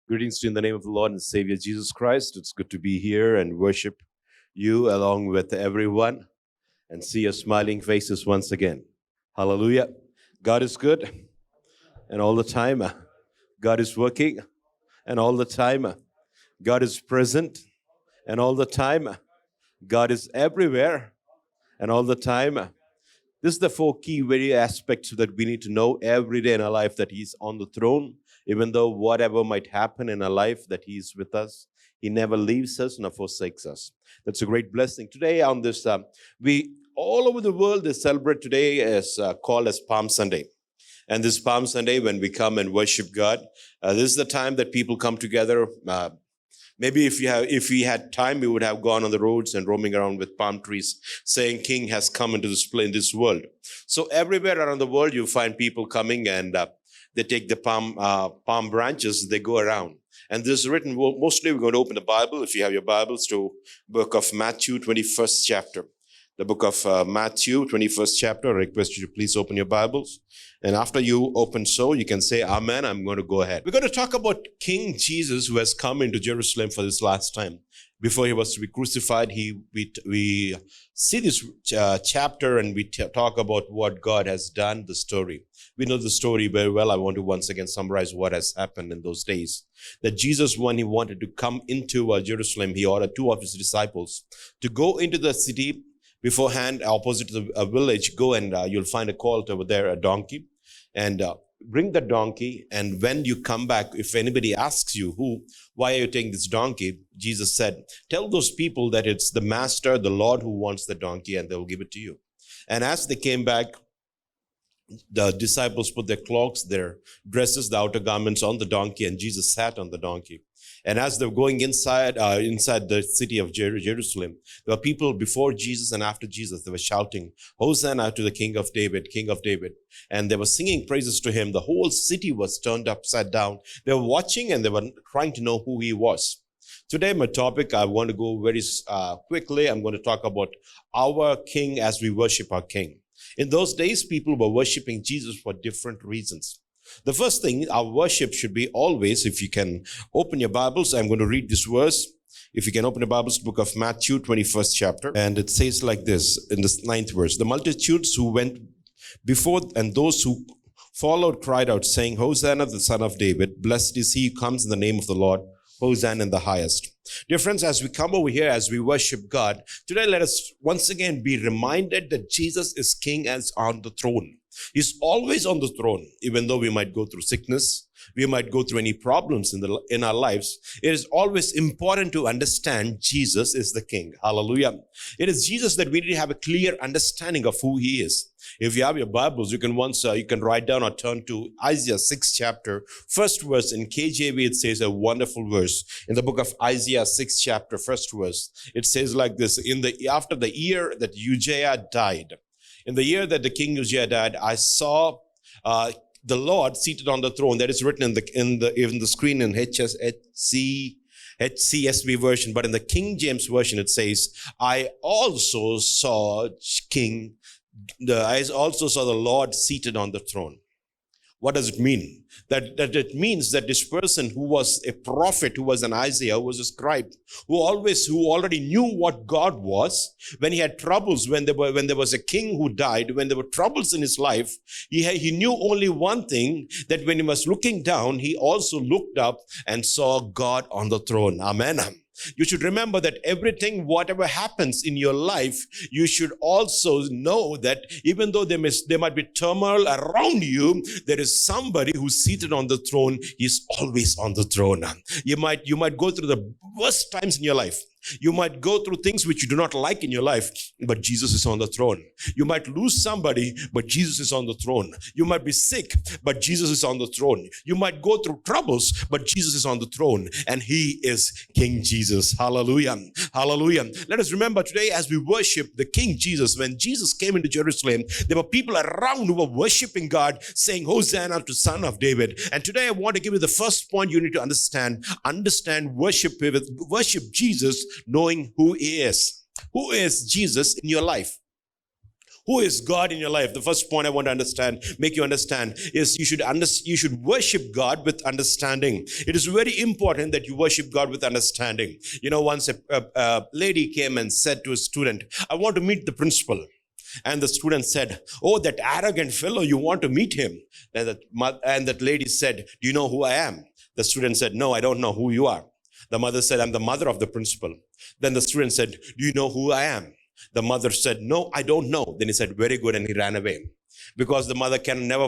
Greetings to you in the name of the Lord and Savior Jesus Christ. It's good to be here and worship you along with everyone and see your smiling faces once again. Hallelujah. God is good and all the time. God is working and all the time. God is present and all the time. God is everywhere and all the time. This is the four key very aspects that we need to know every day in our life, that He's on the throne, even though whatever might happen in our life, that He's with us. He never leaves us nor forsakes us. That's a great blessing. Today on this, we all over the world, they celebrate today as called as Palm Sunday. And this Palm Sunday, when we come and worship God, this is the time that people come together. Maybe if we had time, we would have gone on the roads and roaming around with palm trees, saying, "King has come into this world." So everywhere around the world, you find people coming and they take the palm branches, they go around. And this is written. Mostly, we're going to open the Bible. If you have your Bibles, to book of Matthew, 21st chapter. The book of Matthew, 21st chapter. I request you to please open your Bibles. And after you open so, you can say, "Amen." I'm going to go ahead. We're going to talk about King Jesus, who has come into Jerusalem for this last time. Before he was to be crucified, we see this chapter and we talk about what God has done, the story. We know the story very well. I want to once again summarize what has happened in those days. That Jesus, when he wanted to come into Jerusalem, he ordered two of his disciples to go into the city beforehand, opposite to a village. Go and you'll find a colt over there, a donkey, and bring the donkey. And when you come back, if anybody asks you, why are you taking this donkey? Jesus said, tell those people that it's the master, the Lord, who wants the donkey, and they will give it to you. And as they came back, the disciples put their cloaks, their dresses, the outer garments on the donkey, and Jesus sat on the donkey. And as they were going inside the city of Jerusalem, there were people before Jesus and after Jesus. They were shouting, "Hosanna to the King of David, King of David." And they were singing praises to him. The whole city was turned upside down. They were watching and they were trying to know who he was. Today, my topic, I want to go very quickly. I'm going to talk about our King as we worship our King. In those days, people were worshiping Jesus for different reasons. The first thing, our worship should be always, if you can open your Bibles, I'm going to read this verse. If you can open the Bibles, book of Matthew, 21st chapter. And it says like this in the 9th verse. The multitudes who went before and those who followed cried out, saying, "Hosanna, the Son of David. Blessed is he who comes in the name of the Lord. Hosanna in the highest." Dear friends, as we come over here, as we worship God, today let us once again be reminded that Jesus is King and is on the throne. He's always on the throne. Even though we might go through sickness, we might go through any problems in our lives, it is always important to understand Jesus is the King. Hallelujah. It is Jesus that we need to have a clear understanding of who he is. If you have your Bibles, you can write down or turn to Isaiah 6th chapter, first verse. In KJV, it says a wonderful verse. In the book of Isaiah 6th chapter, first verse, it says like this: after the year that Uzziah died, in the year that the King Uzziah died, I saw the Lord seated on the throne. That is written in the screen in HCSB version, but in the King James version, it says, I also saw the Lord seated on the throne. What does it mean? That it means that this person who was a prophet, who was an Isaiah, who was a scribe, who already knew what God was, when he had troubles, when there was a king who died, when there were troubles in his life, he knew only one thing, that when he was looking down, he also looked up and saw God on the throne. Amen. You should remember that whatever happens in your life, you should also know that even though there might be turmoil around you, there is somebody who's seated on the throne. He's always on the throne. You might go through the worst times in your life. You might go through things which you do not like in your life, but Jesus is on the throne. You might lose somebody, but Jesus is on the throne. You might be sick, but Jesus is on the throne. You might go through troubles, but Jesus is on the throne, and he is King Jesus. Hallelujah. Hallelujah. Let us remember today, as we worship the King Jesus, when Jesus came into Jerusalem, there were people around who were worshiping God, saying, "Hosanna to Son of David." And today I want to give you the first point you need to understand. Worship Jesus, knowing who he is. Who is Jesus in your life? Who is God in your life? The first point I want to make you understand, is you should worship God with understanding. It is very important that you worship God with understanding. Once a lady came and said to a student, I want to meet the principal. And the student said, oh, that arrogant fellow, you want to meet him? And that lady said, do you know who I am? The student said, no, I don't know who you are. The mother said, I'm the mother of the principal. Then the student said, do you know who I am? The mother said, no, I don't know. Then he said, very good, and he ran away. Because the mother can never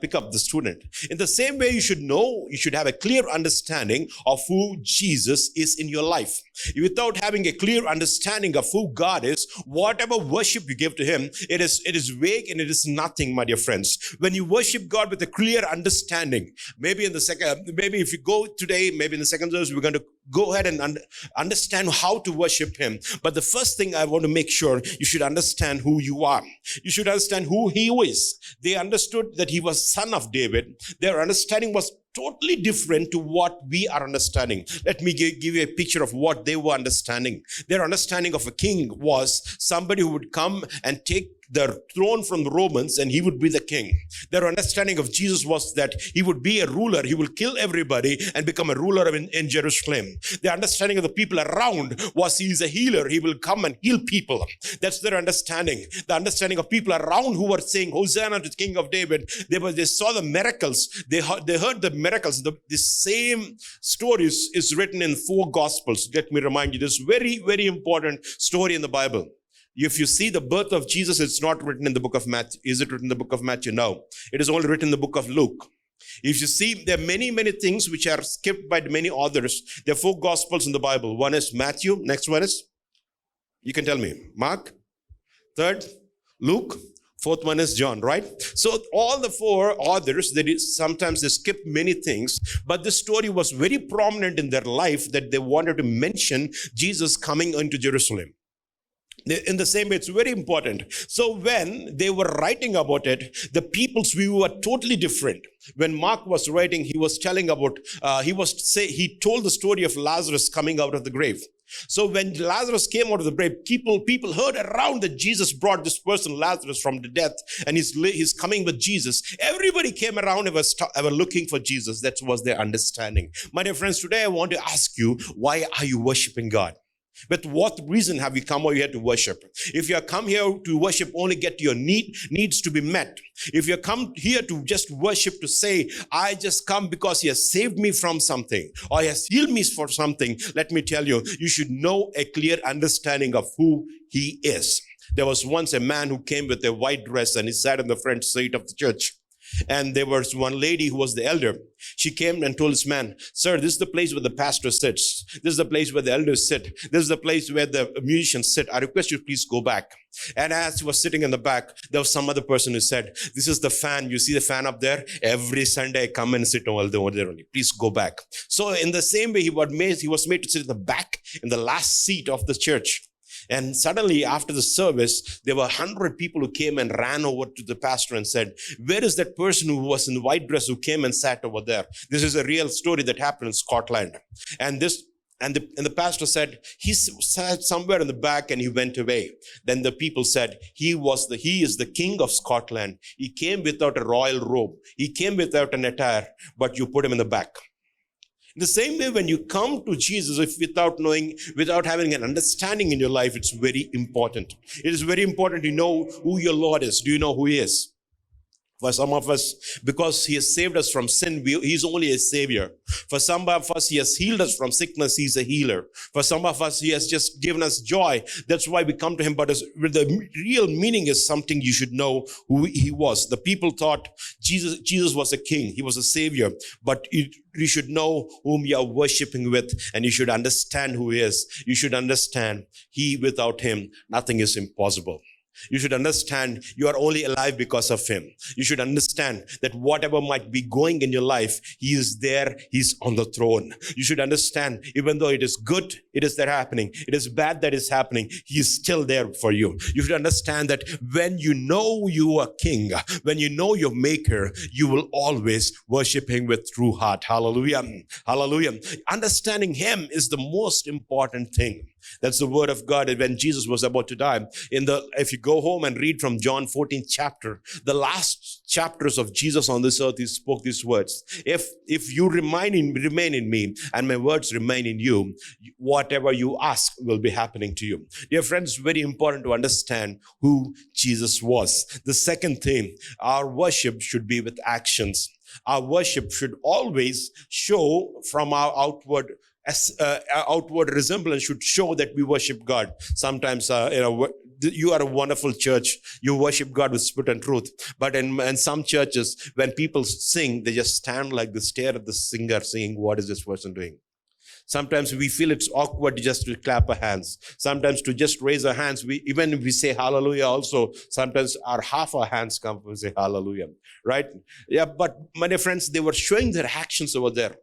pick up the student. In the same way, you should have a clear understanding of who Jesus is in your life. Without having a clear understanding of who God is, whatever worship you give to him, it is vague and it is nothing, my dear friends. When you worship God with a clear understanding, maybe if you go today, maybe in the second service, we're going to go ahead and understand how to worship him. But the first thing I want to make sure, you should understand who you are. You should understand who he is. They understood that he was son of David. Their understanding was totally different to what we are understanding. Let me give you a picture of what they were understanding. Their understanding of a king was somebody who would come and take the throne from the Romans, and he would be the king. Their understanding of Jesus was that he would be a ruler. He will kill everybody and become a ruler in Jerusalem. The understanding of the people around was he is a healer. He will come and heal people. That's their understanding. The understanding of people around who were saying, Hosanna to the King of David. They saw the miracles. They heard the miracles. The same stories is written in 4 Gospels. Let me remind you, this very, very important story in the Bible. If you see the birth of Jesus, it's not written in the book of Matthew. Is it written in the book of Matthew? No. It is only written in the book of Luke. If you see, there are many, many things which are skipped by many authors. There are 4 Gospels in the Bible. One is Matthew. Next one is, you can tell me, Mark. Third, Luke. Fourth one is John, right? So all the 4 authors, sometimes they skip many things, but this story was very prominent in their life that they wanted to mention Jesus coming into Jerusalem. In the same way, it's very important. So when they were writing about it, the people's view were totally different. When Mark was writing, he was telling about, he told the story of Lazarus coming out of the grave. So when Lazarus came out of the grave, people heard around that Jesus brought this person, Lazarus, from the death, and he's coming with Jesus. Everybody came around and were looking for Jesus. That was their understanding. My dear friends, today I want to ask you, why are you worshiping God? With what reason have you come over here to worship? If you have come here to worship, only get your needs to be met. If you come here to just worship, to say, I just come because he has saved me from something, or he has healed me for something, let me tell you, you should know a clear understanding of who he is. There was once a man who came with a white dress and he sat in the front seat of the church. And there was one lady who was the elder. She came and told this man, sir, this is the place where the pastor sits. This is the place where the elders sit. This is the place where the musicians sit. I request you please go back. And as he was sitting in the back, there was some other person who said, this is the fan. You see the fan up there? Every Sunday I come and sit over there only. Please go back. So in the same way, he was made to sit in the back, in the last seat of the church. And suddenly after the service, there were 100 people who came and ran over to the pastor and said, where is that person who was in the white dress who came and sat over there? This is a real story that happened in Scotland. And the pastor said, he sat somewhere in the back and he went away. Then the people said, he is the king of Scotland. He came without a royal robe. He came without an attire, but you put him in the back. In the same way, when you come to Jesus, without having an understanding in your life, it's very important. It is very important to know who your Lord is. Do you know who he is? For some of us, because he has saved us from sin, he's only a savior. For some of us, he has healed us from sickness, he's a healer. For some of us, he has just given us joy. That's why we come to him. But the real meaning is something you should know who he was. The people thought Jesus was a king, he was a savior. But you should know whom you are worshiping with, and you should understand who he is. You should understand without him, nothing is impossible. You should understand you are only alive because of him. You should understand that whatever might be going in your life, he is there, he's on the throne. You should understand, even though it is good, it is that happening. It is bad that is happening, he is still there for you. You should understand that when you know you are king, when you know your maker, you will always worship him with true heart. Hallelujah. Hallelujah. Understanding him is the most important thing. That's the word of God. And when Jesus was about to die, if you go home and read from John 14th chapter, the last chapters of Jesus on this earth, he spoke these words. If you remain in me and my words remain in you, whatever you ask will be happening to you. Dear friends, it's very important to understand who Jesus was. The second thing, our worship should be with actions. Our worship should always show from our outward resemblance, should show that we worship God. Sometimes, you are a wonderful church. You worship God with spirit and truth. But in some churches, when people sing, they just stand like this, stare at the singer singing, what is this person doing? Sometimes we feel it's awkward just to clap our hands. Sometimes to just raise our hands. Even if we say hallelujah also, sometimes half our hands come and say hallelujah, right? Yeah, but my dear friends, they were showing their actions over there.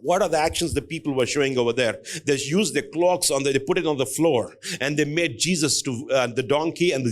What are the actions the people were showing over there? They used their cloaks they put it on the floor, and they made Jesus to the donkey and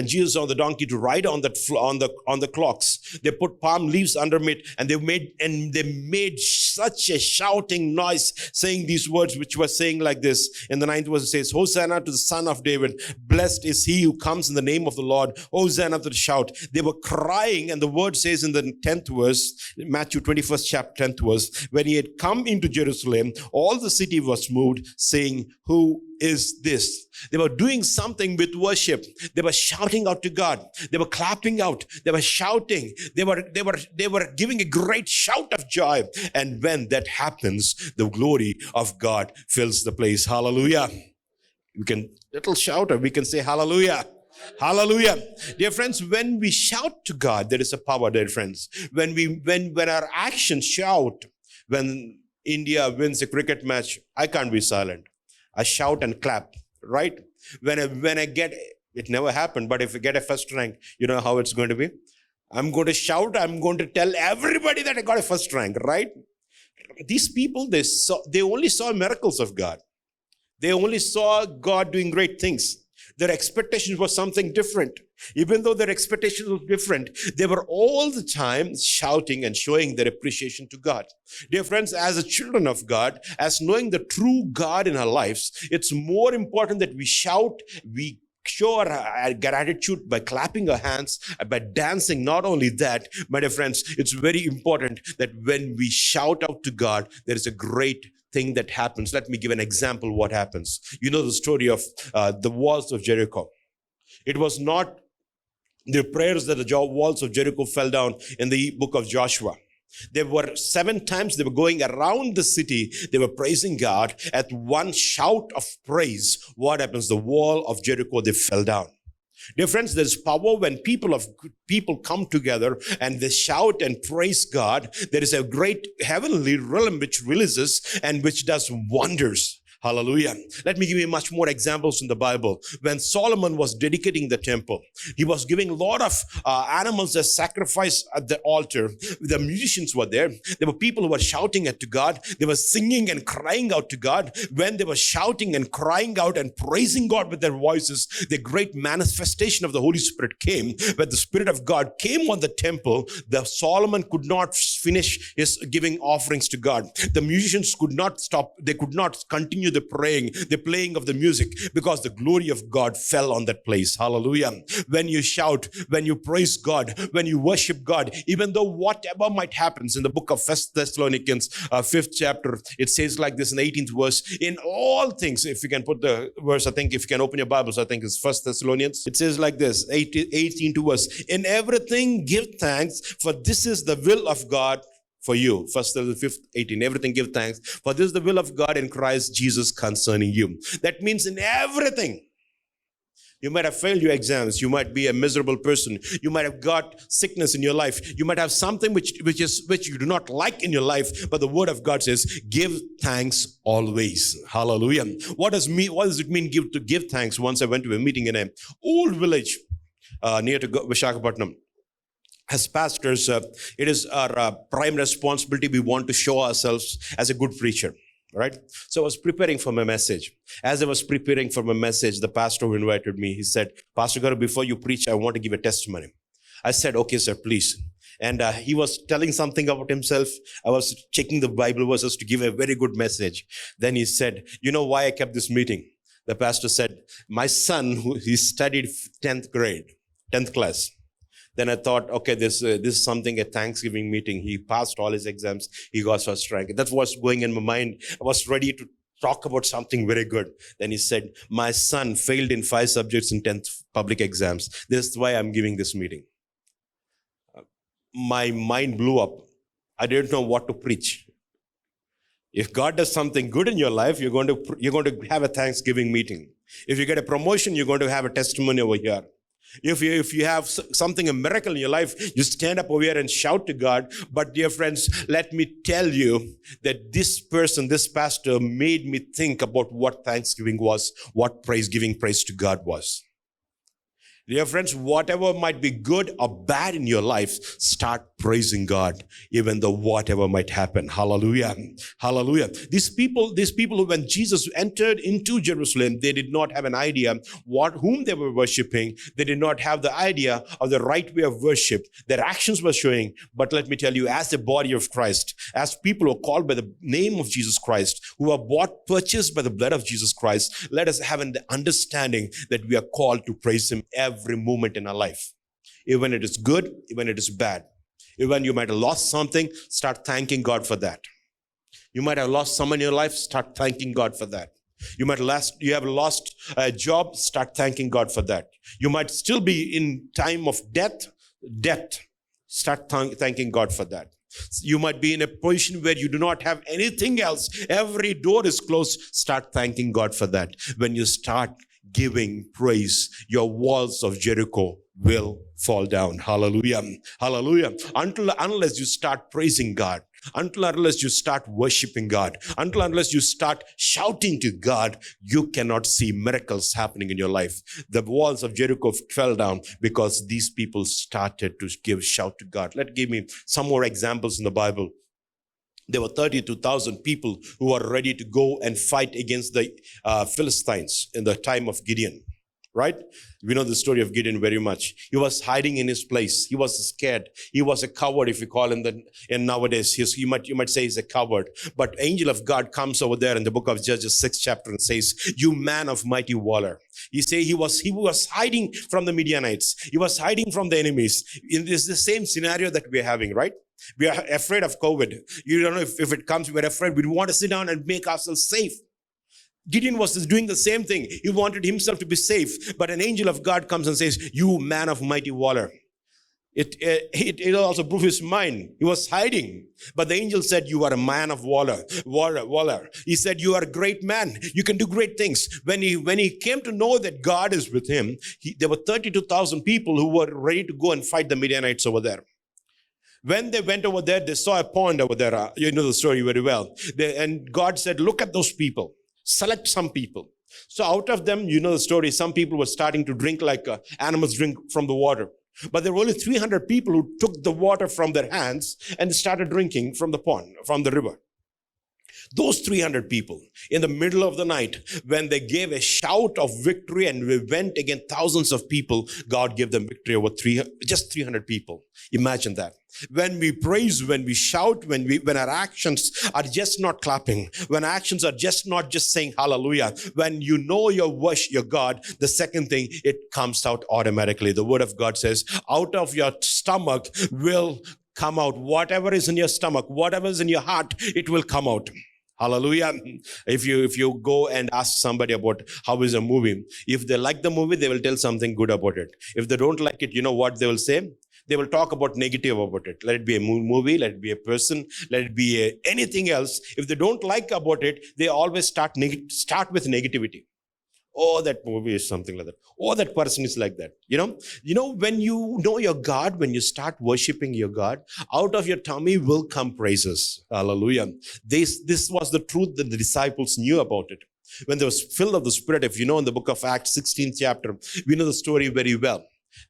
Jesus on the donkey to ride on the cloaks. They put palm leaves under it, and they made such a shouting noise, saying these words, which were saying like this. In the 9th verse, it says, "Hosanna to the Son of David! Blessed is he who comes in the name of the Lord! Hosanna!" To the shout. They were crying, and the word says in the 10th verse, Matthew 21st chapter 10th verse, when he had come into Jerusalem, all the city was moved, saying, "Who is this?" They were doing something with worship. They were shouting out to God. They were clapping out. They were shouting. They were giving a great shout of joy. And when that happens, the glory of God fills the place. Hallelujah. We can little shout, or we can say hallelujah. Hallelujah. Dear friends, when we shout to God, there is a power, dear friends. When our actions shout, when India wins a cricket match, I can't be silent. I shout and clap, right? When I get, it never happened, but if I get a first rank, you know how it's going to be? I'm going to shout, I'm going to tell everybody that I got a first rank, right? These people, they only saw miracles of God. They only saw God doing great things. Their expectations were something different. Even though their expectations were different, they were all the time shouting and showing their appreciation to God. Dear friends, as a children of God, as knowing the true God in our lives, it's more important that we shout, we show our gratitude by clapping our hands, by dancing. Not only that, my dear friends, it's very important that when we shout out to God, there is a great thing that happens. Let me give an example what happens. You know the story of the walls of Jericho. It was not the prayers that the walls of Jericho fell down in the book of Joshua. There were 7 times they were going around the city. They were praising God. At one shout of praise, what happens? The wall of Jericho, they fell down. Dear friends, there's power when people come together and they shout and praise God. There is a great heavenly realm which releases and which does wonders. Hallelujah. Let me give you much more examples in the Bible. When Solomon was dedicating the temple, he was giving a lot of animals as sacrifice at the altar. The musicians were there. There were people who were shouting to God. They were singing and crying out to God. When they were shouting and crying out and praising God with their voices, the great manifestation of the Holy Spirit came. When the Spirit of God came on the temple, the Solomon could not finish his giving offerings to God. The musicians could not stop. They could not continue the playing of the music, because the glory of God fell on that place. Hallelujah. When you shout, when you praise God, when you worship God, even though whatever might happen, in the book of 1 Thessalonians, 5th chapter, it says like this in 18th verse, in all things, if you can put the verse, I think if you can open your Bibles, I think it's 1 Thessalonians. It says like this, 18th verse, in everything give thanks, for this is the will of God for you. 1 Thessalonians 5:18. Everything give thanks, for this is the will of God in Christ Jesus concerning you. That means in everything. You might have failed your exams. You might be a miserable person. You might have got sickness in your life. You might have something which you do not like in your life. But the word of God says, give thanks always. Hallelujah. What does it mean to give thanks? Once I went to a meeting in an old village near to Visakhapatnam. As pastors, it is our prime responsibility. We want to show ourselves as a good preacher, right? So I was preparing for my message. As I was preparing for my message, the pastor who invited me, he said, Pastor Garu, before you preach, I want to give a testimony. I said, okay, sir, please. And he was telling something about himself. I was checking the Bible verses to give a very good message. Then he said, you know why I kept this meeting? The pastor said, my son, he studied 10th grade, 10th class. Then I thought, okay, this is something, a Thanksgiving meeting. He passed all his exams. He got first rank. That's what's going in my mind. I was ready to talk about something very good. Then he said, my son failed in 5 subjects in 10th public exams. This is why I'm giving this meeting. My mind blew up. I didn't know what to preach. If God does something good in your life, you're going to have a Thanksgiving meeting. If you get a promotion, you're going to have a testimony over here. If you have something, a miracle in your life, you stand up over here and shout to God. But dear friends, let me tell you that this person, this pastor, made me think about what Thanksgiving was, what giving praise to God was. Dear friends, whatever might be good or bad in your life, start praising God, even though whatever might happen. Hallelujah. Hallelujah. These people who, when Jesus entered into Jerusalem, they did not have an idea whom they were worshiping. They did not have the idea of the right way of worship. Their actions were showing. But let me tell you, as the body of Christ, as people who are called by the name of Jesus Christ, who are purchased by the blood of Jesus Christ, let us have an understanding that we are called to praise Him every moment in our life. Even it is good, even it is bad. Even you might have lost something, start thanking God for that. You might have lost someone in your life, start thanking God for that. You have lost a job, start thanking God for that. You might still be in time of death, start thanking God for that. You might be in a position where you do not have anything else. Every door is closed. Start thanking God for that. When you start giving praise, your walls of Jericho will fall down. Hallelujah. Hallelujah. Unless you start praising God, unless you start worshiping God, unless you start shouting to God, you cannot see miracles happening in your life. The walls of Jericho fell down because these people started to shout to God. Give me some more examples in the Bible. There were 32,000 people who were ready to go and fight against the Philistines in the time of Gideon, right? We know the story of Gideon very much. He was hiding in his place. He was scared. He was a coward, if you call him in nowadays. You might say he's a coward. But angel of God comes over there in the book of Judges 6th chapter and says, you man of mighty valor. He was hiding from the Midianites. He was hiding from the enemies. This is the same scenario that we're having, right? We are afraid of COVID. You don't know if it comes, we're afraid. We want to sit down and make ourselves safe. Gideon was doing the same thing. He wanted himself to be safe. But an angel of God comes and says, you man of mighty valor. It also blew his mind. He was hiding. But the angel said, you are a man of valor. He said, you are a great man. You can do great things. When he came to know that God is with him, there were 32,000 people who were ready to go and fight the Midianites over there. When they went over there, they saw a pond over there. You know the story very well. And God said, look at those people. Select some people. So out of them, you know the story, some people were starting to drink like animals drink from the water. But there were only 300 people who took the water from their hands and started drinking from the pond, from the river. Those 300 people, in the middle of the night, when they gave a shout of victory and we went against thousands of people, God gave them victory over just 300 people. Imagine that. When we praise, when we shout, when our actions are just not clapping, when our actions are not just saying hallelujah, when you know your God, the second thing, it comes out automatically. The word of God says, out of your stomach will come out. Whatever is in your stomach, whatever is in your heart, it will come out. Hallelujah. If you go and ask somebody about how is a movie, if they like the movie, they will tell something good about it. If they don't like it, you know what they will say? They will talk about negative about it. Let it be a movie, let it be a person, let it be anything else. If they don't like about it, they always start with negativity. Oh, that movie is something like that. Oh, that person is like that. You know, when you know your God, when you start worshiping your God, out of your tummy will come praises. Hallelujah. This was the truth that the disciples knew about it. When they was filled of the Spirit, if you know in the book of Acts 16th chapter, we know the story very well.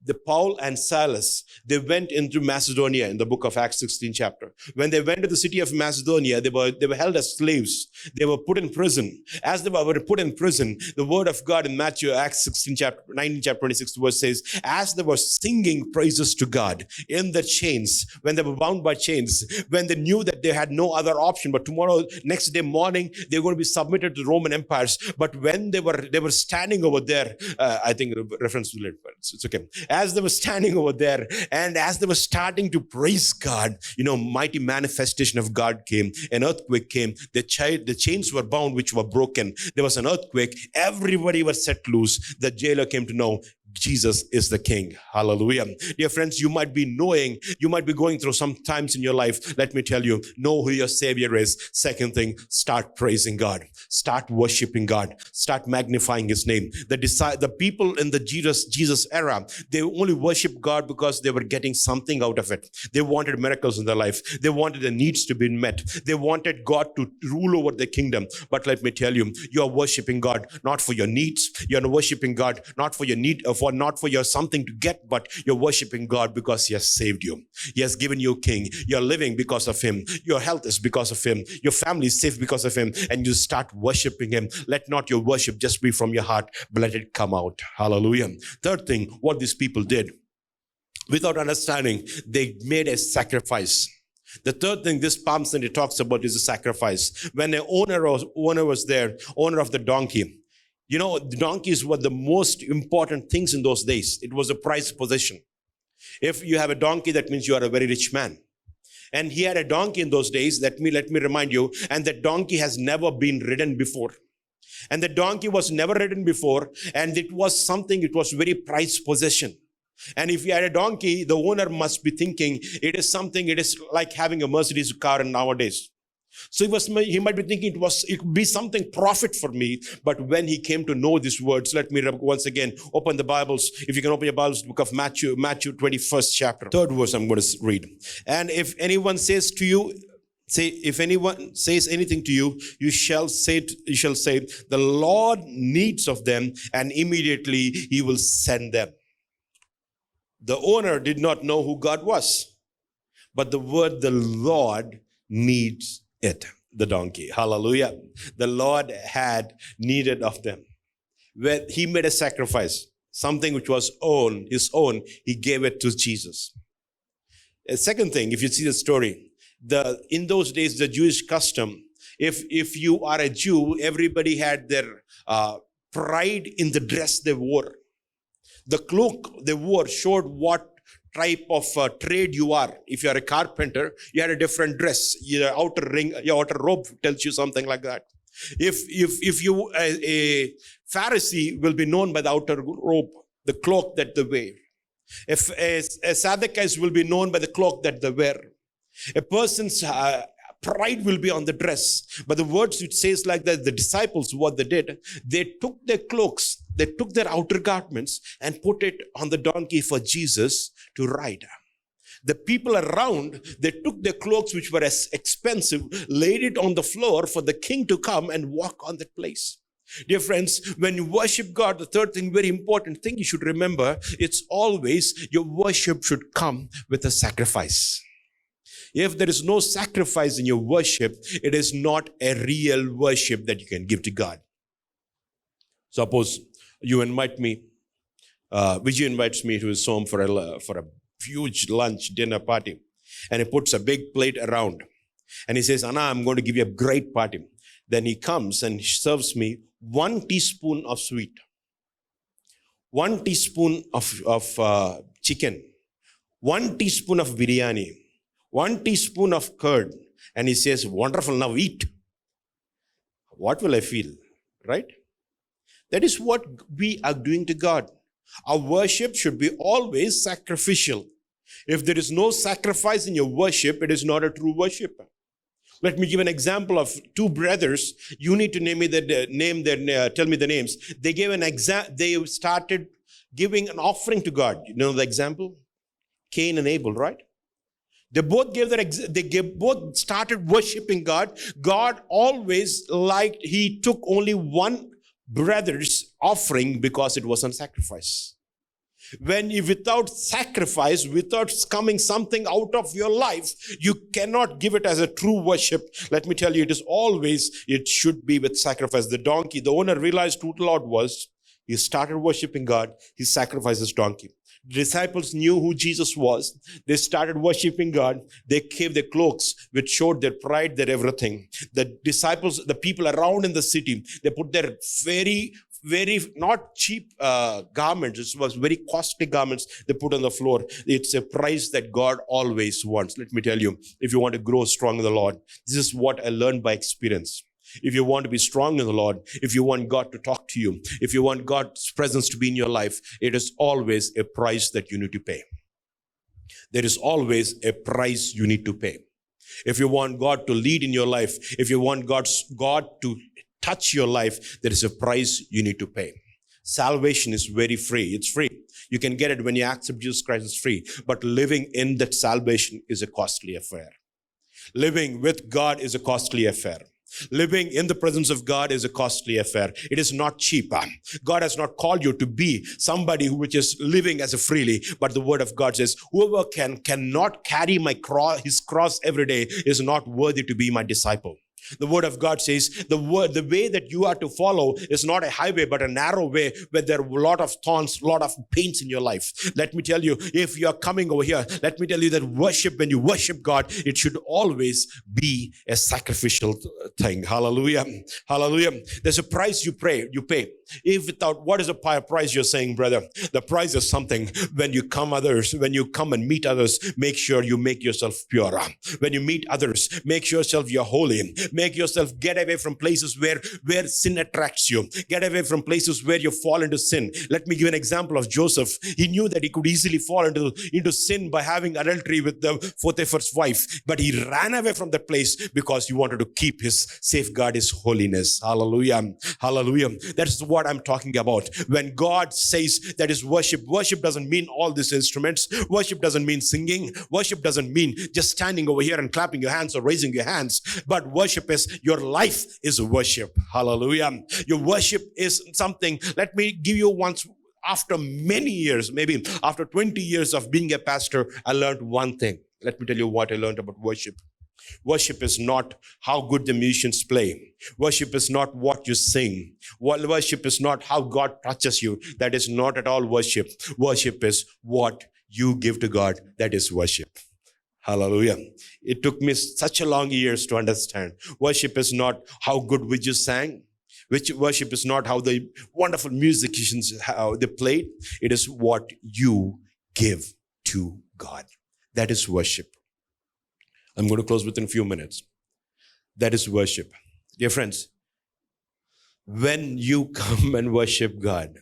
The Paul and Silas, they went into Macedonia in the book of Acts 16 chapter. When they went to the city of Macedonia, they were held as slaves. They were put in prison. As they were put in prison, the word of God in Matthew, Acts 16 chapter, 19 chapter 26 verse says, as they were singing praises to God in the chains, when they were bound by chains, when they knew that they had no other option, but tomorrow, next day morning, they were going to be submitted to the Roman empires. But when they were standing over there, I think reference to it, but it's okay. As they were standing over there, and as they were starting to praise God, mighty manifestation of God came. An earthquake came. The chains were bound, which were broken. There was an earthquake. Everybody was set loose. The jailer came to know Jesus is the King. Hallelujah. Dear friends, you might be going through some times in your life. Let me tell you, know who your Savior is. Second thing, start praising God. Start worshiping God. Start magnifying His name. The people in the Jesus era, they only worshiped God because they were getting something out of it. They wanted miracles in their life. They wanted the needs to be met. They wanted God to rule over the kingdom. But let me tell you, you are worshiping God not for your needs. You are worshiping God not for your need, not for your something to get, but you're worshiping God because He has saved you. He has given you a King. You're living because of Him. Your health is because of Him. Your family is safe because of Him. And you start worshiping Him. Let not your worship just be from your heart, but let it come out. Hallelujah. Third thing, what these people did, without understanding, they made a sacrifice. The third thing this Palm Sunday talks about is a sacrifice. When the owner was there, owner of the donkey, the donkeys were the most important things in those days. It was a prized possession. If you have a donkey, that means you are a very rich man. And he had a donkey in those days. Let me remind you, and that donkey has never been ridden before. And the donkey was never ridden before, and it was very prized possession. And if you had a donkey, the owner must be thinking, it is like having a Mercedes car nowadays. So he might be thinking it could be something profit for me. But when he came to know these words, let me once again open the Bibles. If you can open your Bibles, book of Matthew 21st chapter. Third verse I'm going to read. And if anyone says anything to you, you shall say, the Lord needs of them, and immediately He will send them. The owner did not know who God was, but the word the Lord needs it, the donkey. Hallelujah. The Lord had needed of them. When He made a sacrifice, something which was His own, He gave it to Jesus. A second thing, if you see the story, in those days, the Jewish custom, if you are a Jew, everybody had their pride in the dress they wore. The cloak they wore showed what type of trade you are. If you are a carpenter, you had a different dress. Your outer robe tells you something like that. If you a Pharisee will be known by the outer robe, the cloak that they wear. If a Sadducees will be known by the cloak that they wear. A person's pride will be on the dress. But the words it says like that, the disciples, what they did, they took their cloaks, they took their outer garments and put it on the donkey for Jesus to ride. The people around, they took their cloaks, which were as expensive, laid it on the floor for the king to come and walk on that place. Dear friends, when you worship God, the third thing, very important thing you should remember, it's always your worship should come with a sacrifice. If there is no sacrifice in your worship, it is not a real worship that you can give to God. Suppose you invite me, Vijay invites me to his home for a huge lunch, dinner party. And he puts a big plate around. And he says, Anna, I'm going to give you a great party. Then he comes and serves me 1 teaspoon of sweet, 1 teaspoon of chicken, 1 teaspoon of biryani, 1 teaspoon of curd. And he says, wonderful, now eat. What will I feel? Right? That is what we are doing to God. Our worship should be always sacrificial. If there is no sacrifice in your worship, it is not a true worship. Let me give an example of 2 brothers. You need to tell me the names. They gave they started giving an offering to God. You know the example? Cain and Abel, right? They both both started worshiping God. God always He took only one brother's offering because it was on sacrifice. When you, without sacrifice, without coming something out of your life, you cannot give it as a true worship. Let me tell you, it should be with sacrifice. The donkey, the owner realized who the Lord was. He started worshiping God. He sacrificed his donkey. The disciples knew who Jesus was. They started worshiping God. They gave their cloaks, which showed their pride, their everything. The disciples, the people around in the city, they put their very not cheap garments. It was very costly garments they put on the floor. It's a price that God always wants. Let me tell you, if you want to grow strong in the Lord, this is what I learned by experience. If you want to be strong in the Lord, if you want God to talk to you, if you want God's presence to be in your life, it is always a price that you need to pay. There is always a price you need to pay. If you want God to lead in your life, if you want God to touch your life, there is a price you need to pay. Salvation is very free. It's free. You can get it when you accept Jesus Christ. It's free. But living in that salvation is a costly affair. Living with God is a costly affair. Living in the presence of God is a costly affair. It is not cheap. God has not called you to be somebody who is living as a freely, but the word of God says, whoever cannot carry his cross every day is not worthy to be my disciple. The word of God says the way that you are to follow is not a highway, but a narrow way where there are a lot of thorns, a lot of pains in your life. Let me tell you, if you are coming over here, let me tell you that when you worship God, it should always be a sacrificial thing. Hallelujah. Hallelujah. There's a price you pay. If without, what is the price you're saying, brother? The price is something when you come and meet others, make sure you make yourself pure. When you meet others, make sure you're holy. Make yourself get away from places where sin attracts you. Get away from places where you fall into sin. Let me give an example of Joseph. He knew that he could easily fall into sin by having adultery with the Potiphar's wife. But he ran away from that place because he wanted to safeguard his holiness. Hallelujah. Hallelujah. That is what I'm talking about. When God says that is worship, worship doesn't mean all these instruments. Worship doesn't mean singing. Worship doesn't mean just standing over here and clapping your hands or raising your hands. But worship is your life is worship. Hallelujah. Your worship is something. Let me give you once. After many years, maybe after 20 years of being a pastor, I learned one thing. Let me tell you what I learned about worship. Worship is not how good the musicians play. Worship is not what you sing. Worship is not how God touches you. That is not at all worship. Worship is what you give to God. That is worship. Hallelujah. It took me such a long years to understand. Worship is not how good we just sang. Worship is not how the wonderful musicians, how they played. It is what you give to God. That is worship. I'm going to close within a few minutes. That is worship. Dear friends, when you come and worship God,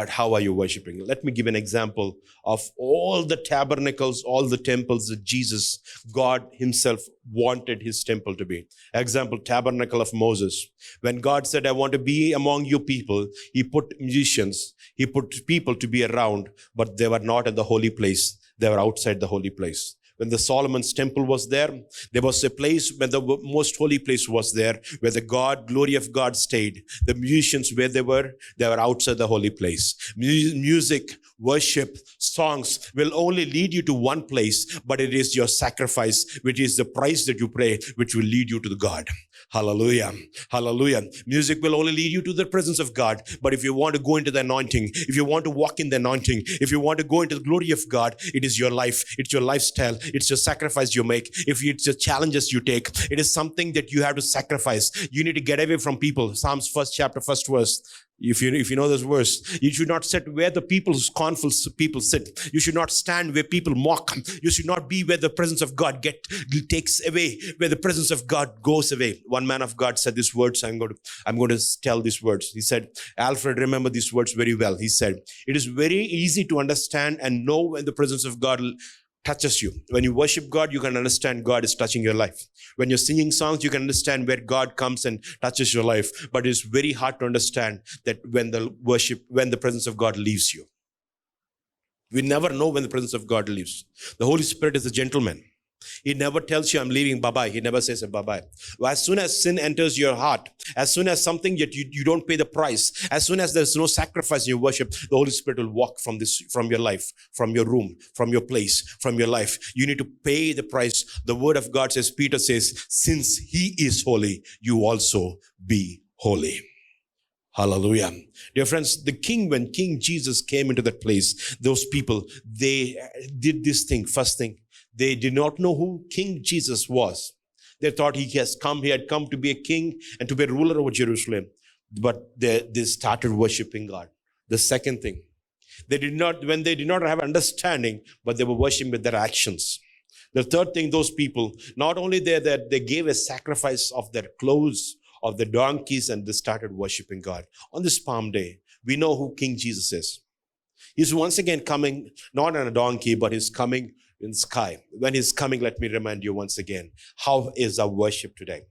how are you worshiping? Let me give an example of all the tabernacles, all the temples that Jesus, God himself wanted his temple to be. Example, tabernacle of Moses. When God said, I want to be among you people, he put musicians, he put people to be around, but they were not in the holy place. They were outside the holy place. When the Solomon's temple was there was a place when the most holy place was there, where the glory of God stayed. The musicians, where they were outside the holy place. Music, worship, songs will only lead you to one place, but it is your sacrifice, which is the price that you pay, which will lead you to the God. Hallelujah. Hallelujah. Music will only lead you to the presence of God. But if you want to go into the anointing, if you want to walk in the anointing, if you want to go into the glory of God, it is your life. It's your lifestyle. It's your sacrifice you make. If it's your challenges you take, it is something that you have to sacrifice. You need to get away from people. Psalms 1st chapter, 1st verse. If you know this verse, you should not sit where the scornful people sit. You should not stand where people mock. You should not be where the presence of God takes away, where the presence of God goes away. One man of God said these words. I'm going to tell these words. He said, Alfred, remember these words very well. He said, it is very easy to understand and know when the presence of God touches you. When you worship God, you can understand God is touching your life. When you're singing songs, you can understand where God comes and touches your life. But it's very hard to understand that when the presence of God leaves you. We never know when the presence of God leaves. The Holy Spirit is a gentleman. He never tells you, I'm leaving, bye-bye. He never says, bye-bye. As soon as sin enters your heart, as soon as something that you don't pay the price, as soon as there's no sacrifice in your worship, the Holy Spirit will walk from your life, from your room, from your place, from your life. You need to pay the price. The word of God says, Peter says, since he is holy, you also be holy. Hallelujah. Dear friends, when King Jesus came into that place, those people, they did this thing, first thing. They did not know who King Jesus was. They thought he had come to be a king and to be a ruler over Jerusalem. But they started worshiping God. The second thing, when they did not have understanding, but they were worshiping with their actions. The third thing, those people, not only that they gave a sacrifice of their clothes, of the donkeys, and they started worshiping God. On this Palm Day, we know who King Jesus is. He's once again coming, not on a donkey, but he's coming in the sky. When he's coming, let me remind you once again, how is our worship today?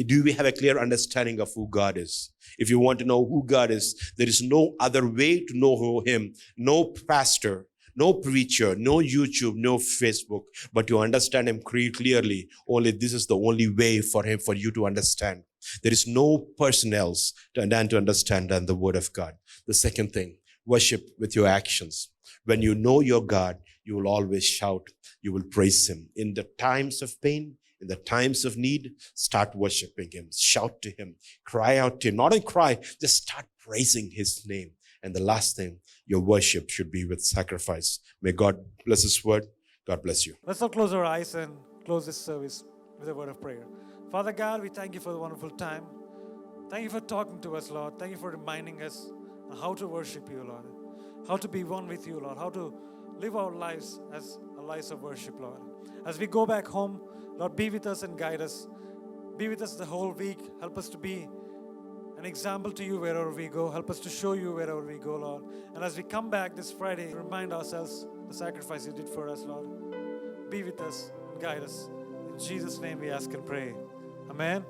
Do we have a clear understanding of who God is? If you want to know who God is, there is no other way to know him. No pastor, no preacher, no YouTube, no Facebook, but to understand him clearly, only this is the only way for you to understand. There is no person else to understand than the word of God. The second thing, worship with your actions. When you know your God, you will always shout. You will praise him. In the times of pain, in the times of need, start worshiping him. Shout to him. Cry out to him. Not only cry, just start praising his name. And the last thing, your worship should be with sacrifice. May God bless his word. God bless you. Let's all close our eyes and close this service with a word of prayer. Father God, we thank you for the wonderful time. Thank you for talking to us, Lord. Thank you for reminding us how to worship you, Lord. How to be one with you, Lord. How to live our lives as lives of worship, Lord. As we go back home, Lord, be with us and guide us. Be with us the whole week. Help us to be an example to you wherever we go. Help us to show you wherever we go, Lord. And as we come back this Friday, remind ourselves the sacrifice you did for us, Lord. Be with us and guide us. In Jesus' name we ask and pray. Amen.